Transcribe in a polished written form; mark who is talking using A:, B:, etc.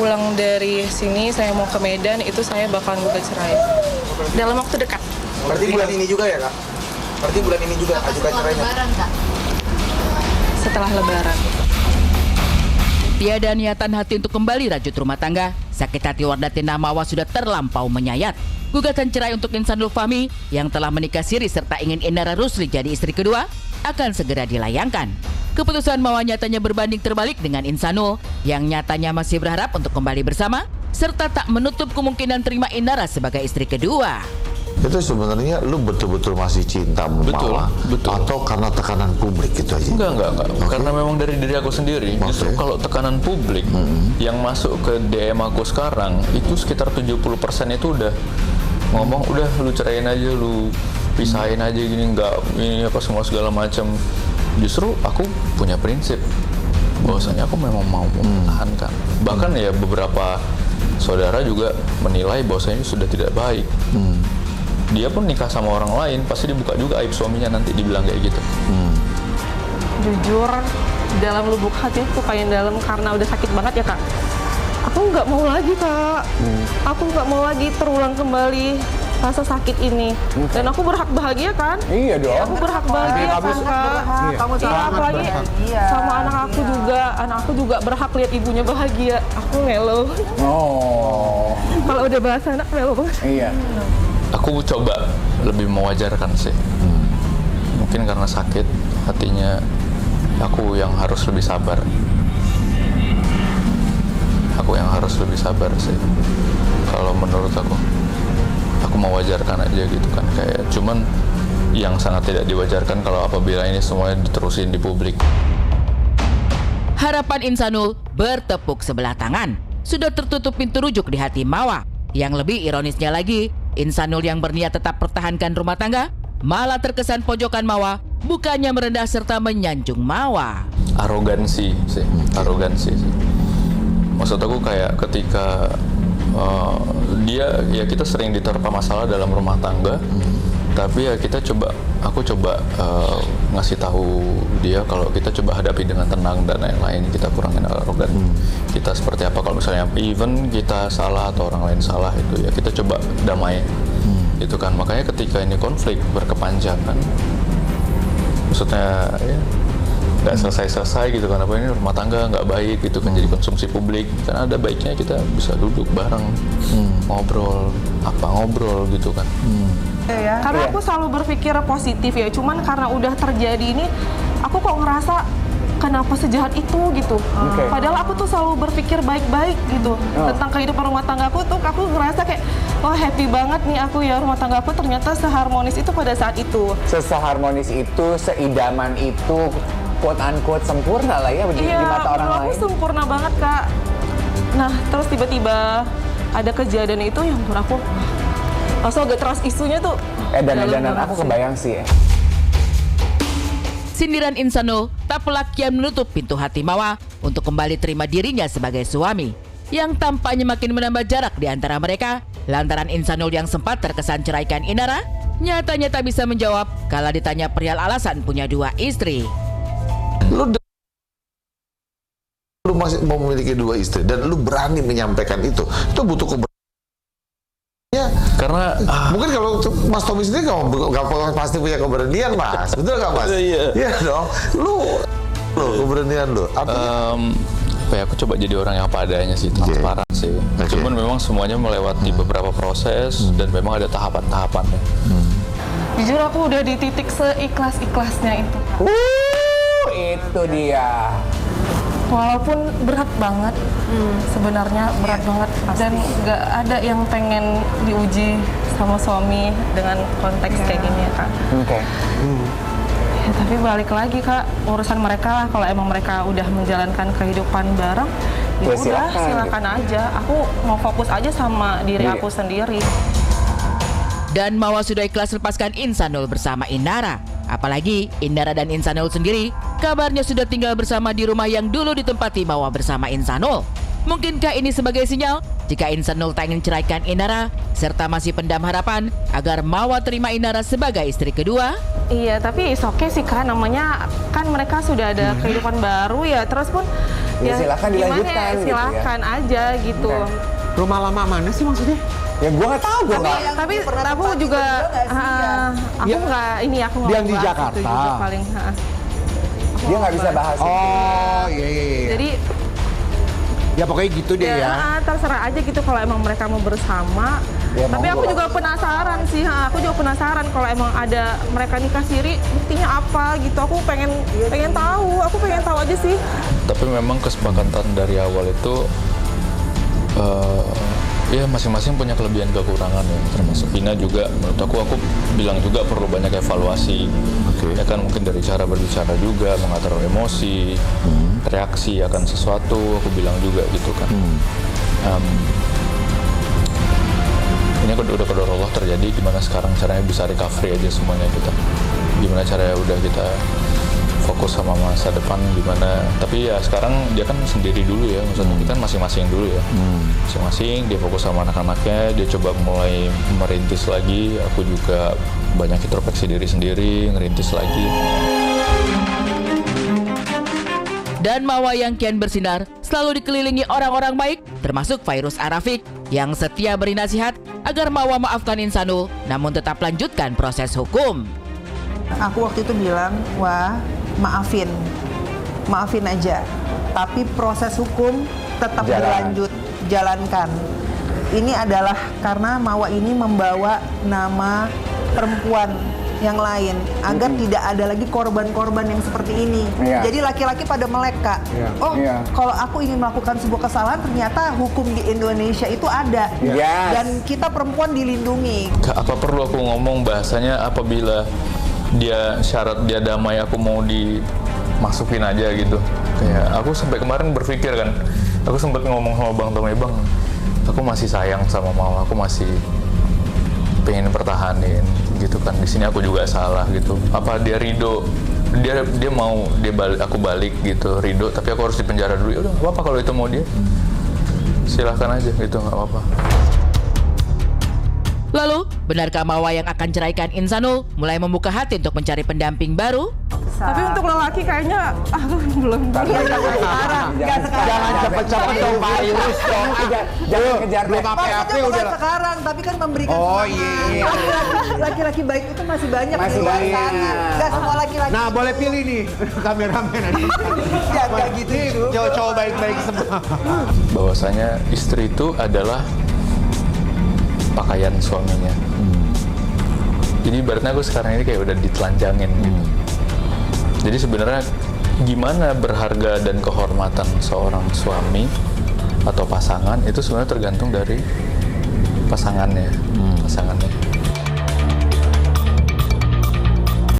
A: pulang dari sini, saya mau ke Medan, itu saya bakalan gugat cerai dalam waktu dekat.
B: Berarti bulan ini juga ya, Kak? Berarti bulan ini juga ajukan cerainya?
A: Setelah Lebaran.
C: Tiada niatan hati untuk kembali rajut rumah tangga, sakit hati Wardatina Mawa sudah terlampau menyayat. Gugatan cerai untuk Insanul Fahmi yang telah menikah siri serta ingin Indra Rusli jadi istri kedua akan segera dilayangkan. Keputusan Mawa nyatanya berbanding terbalik dengan Insanul yang nyatanya masih berharap untuk kembali bersama serta tak menutup kemungkinan terima Indra sebagai istri kedua.
D: Itu sebenarnya lu betul-betul masih cinta Mawa?
E: Betul.
D: Atau karena tekanan publik gitu aja?
E: Enggak.
D: Okay.
E: Karena memang dari diri aku sendiri.
D: Okay.
E: Justru kalau tekanan publik yang masuk ke DM aku sekarang itu sekitar 70% itu udah ngomong udah lu ceraiin aja, lu pisahin aja gini, enggak ini apa semua segala macam. Justru aku punya prinsip bahwasanya aku memang mau mempertahankan. Bahkan ya beberapa saudara juga menilai bahwasanya sudah tidak baik. Dia pun nikah sama orang lain, pasti dibuka juga aib suaminya nanti, dibilang kayak gitu.
A: Jujur, dalam lubuk hati aku kayak dalam karena udah sakit banget ya, Kak. Aku nggak mau lagi, Kak. Aku nggak mau lagi terulang kembali rasa sakit ini. Dan aku berhak bahagia kan?
F: Iya dong.
A: Aku berhak bahagia kan, Kak.
F: Kamu
A: Iya, apalagi sama anak aku juga. Anak aku juga berhak lihat ibunya bahagia. Aku melo.
F: Oh.
A: Kalau udah bahas anak melo banget.
F: Iya.
E: Aku coba lebih mewajarkan sih. Mungkin karena sakit hatinya, aku yang harus lebih sabar. Aku yang harus lebih sabar sih. Kalau menurut aku mewajarkan aja gitu kan. Kayak cuman yang sangat tidak diwajarkan kalau apabila ini semuanya diterusin di publik.
C: Harapan Insanul bertepuk sebelah tangan. Sudah tertutup pintu rujuk di hati Mawa. Yang lebih ironisnya lagi, Insanul yang berniat tetap pertahankan rumah tangga malah terkesan pojokan Mawa, bukannya merendah serta menyanjung Mawa.
E: Arogansi sih. Maksud aku kayak ketika kita sering diterpa masalah dalam rumah tangga, tapi ya aku coba ngasih tahu dia kalau kita coba hadapi dengan tenang dan lain-lain, kita kurangin arogan. Kita seperti apa kalau misalnya even kita salah atau orang lain salah, itu ya kita coba damai. Itu kan makanya ketika ini konflik berkepanjangan, maksudnya ya nggak selesai gitu kan, apa ini rumah tangga nggak baik gitu kan, jadi konsumsi publik kan, ada baiknya kita bisa duduk bareng ngobrol gitu kan.
A: Karena aku selalu berpikir positif ya, cuman karena udah terjadi ini, aku kok ngerasa kenapa sejahat itu gitu. Padahal aku tuh selalu berpikir baik-baik gitu tentang kehidupan rumah tanggaku tuh. Aku ngerasa kayak wah happy banget nih aku ya, rumah tanggaku ternyata seharmonis itu pada saat itu.
F: Seharmonis itu, seidaman itu, quote unquote sempurna lah ya di mata orang lain.
A: Aku sempurna banget, Kak. Nah, terus tiba-tiba ada kejadian itu yang menurut aku langsung agak trust isunya tuh.
F: Dan aku kebayang sih ya.
C: Sindiran Insanul tak pelak kian menutup pintu hati Mawa untuk kembali terima dirinya sebagai suami, yang tampaknya makin menambah jarak di antara mereka lantaran Insanul yang sempat terkesan ceraikan Indra nyatanya tak bisa menjawab kala ditanya perihal alasan punya 2 istri.
D: Lu masih mau memiliki 2 istri dan lu berani menyampaikan itu butuh keberanian.
E: Karena
D: mungkin kalau Mas Tommy sendiri nggak pasti punya keberanian, Mas. Betul nggak, Mas? Iya dong. Lu keberanian lu.
E: Aku coba jadi orang yang apa adanya sih, transparan sih. Cuman memang semuanya melewati beberapa proses dan memang ada tahapan-tahapannya.
A: Jujur aku udah di titik seikhlas-ikhlasnya itu, Kak.
F: Itu dia.
A: Walaupun berat banget, sebenarnya berat banget, dan nggak ada yang pengen diuji sama suami dengan konteks kayak gini ya, Kak. Ya, tapi balik lagi, Kak, urusan mereka lah. Kalau emang mereka udah menjalankan kehidupan bareng, ya udah silakan aja. Aku mau fokus aja sama diri aku sendiri.
C: Dan Mawa sudah ikhlas lepaskan Insanul bersama Indra. Apalagi Indra dan Insanul sendiri kabarnya sudah tinggal bersama di rumah yang dulu ditempati Mawa bersama Insanul. Mungkinkah ini sebagai sinyal jika Insanul tak ingin ceraikan Indra serta masih pendam harapan agar Mawa terima Indra sebagai istri kedua?
A: Iya, tapi it's okay sih, Kak. Namanya kan mereka sudah ada kehidupan baru ya. Terus pun
F: Ya silakan
A: gimana
F: dilanjutkan
A: ya,
F: gitu ya.
A: silakan aja gitu.
G: Rumah lama mana sih maksudnya?
F: Ya gue nggak tahu, gue nggak.
A: Tapi aku juga aku nggak ini aku nggak
G: Yang di
A: bahas
G: Jakarta.
A: itu juga paling.
F: Dia nggak bisa bahas.
G: Oh iya.
A: Jadi
G: Ya pokoknya gitu deh ya.
A: terserah aja gitu kalau emang mereka mau bersama.
F: Ya,
A: Tapi aku juga penasaran sih, aku juga penasaran kalau emang ada mereka nikah siri, buktinya apa gitu. Aku pengen tahu, aja sih.
E: Tapi memang kesepakatan dari awal itu ya masing-masing punya kelebihan kekurangan ya, termasuk Ina juga. Menurut aku bilang juga perlu banyak evaluasi. Ya kan mungkin dari cara berbicara juga, mengatur emosi, reaksi akan sesuatu. Aku bilang juga gitu kan. Ini udah kedor Allah terjadi, gimana sekarang caranya bisa recovery aja semuanya kita. Gimana caranya udah kita fokus sama masa depan gimana. Tapi ya sekarang dia kan sendiri dulu ya, maksudnya kita kan masing-masing dulu ya. Masing-masing dia fokus sama anak-anaknya, dia coba mulai merintis lagi. Aku juga banyak introspeksi diri sendiri, ngerintis lagi.
C: Dan Mawa yang kian bersinar selalu dikelilingi orang-orang baik, termasuk Fairuz Arafik yang setia beri nasihat agar Mawa maafkan Insanul namun tetap lanjutkan proses hukum.
H: Aku waktu itu bilang, wah maafin aja. Tapi proses hukum tetap berlanjut, jalankan. Ini adalah karena Mawa ini membawa nama perempuan yang lain agar tidak ada lagi korban-korban yang seperti ini. Jadi laki-laki pada melek, Kak. Kalau aku ingin melakukan sebuah kesalahan, ternyata hukum di Indonesia itu ada. Dan kita perempuan dilindungi.
E: Apa perlu aku ngomong bahasanya apabila dia syarat dia damai, aku mau dimasukin aja gitu. Kayak aku sampai kemarin berpikir kan, aku sempat ngomong sama Bang Tommy, Bang, aku masih sayang sama Mawa, aku masih pengen pertahanin gitu kan. Di sini aku juga salah gitu. Apa dia ridho? Dia mau aku balik gitu, ridho. Tapi aku harus dipenjara dulu. Ya udah, nggak apa-apa kalau itu mau dia. Silahkan aja gitu, nggak apa-apa.
C: Lalu, benarkah Mawa yang akan ceraikan Insanul mulai membuka hati untuk mencari pendamping baru?
A: Tapi untuk lelaki kayaknya aku belum.
H: Sekarang.
G: Jangan cepet-cepet dong Fairuz dong.
F: Jangan kejar
G: Belum apa-apa udah.
H: Sekarang, tapi kan memberikan
G: iya.
H: Laki-laki baik itu masih banyak.
F: Masih
H: di luar
F: banyak.
H: sana. Nggak semua laki-laki.
G: Nah boleh pilih nih kameramen aja.
H: Ya, nggak gitu.
G: Cowok-cowok baik-baik semua.
E: Bahwasanya istri itu adalah pakaian suaminya. Jadi ibaratnya aku sekarang ini kayak udah ditelanjangin gitu. Jadi sebenarnya gimana berharga dan kehormatan seorang suami atau pasangan itu sebenarnya tergantung dari pasangannya.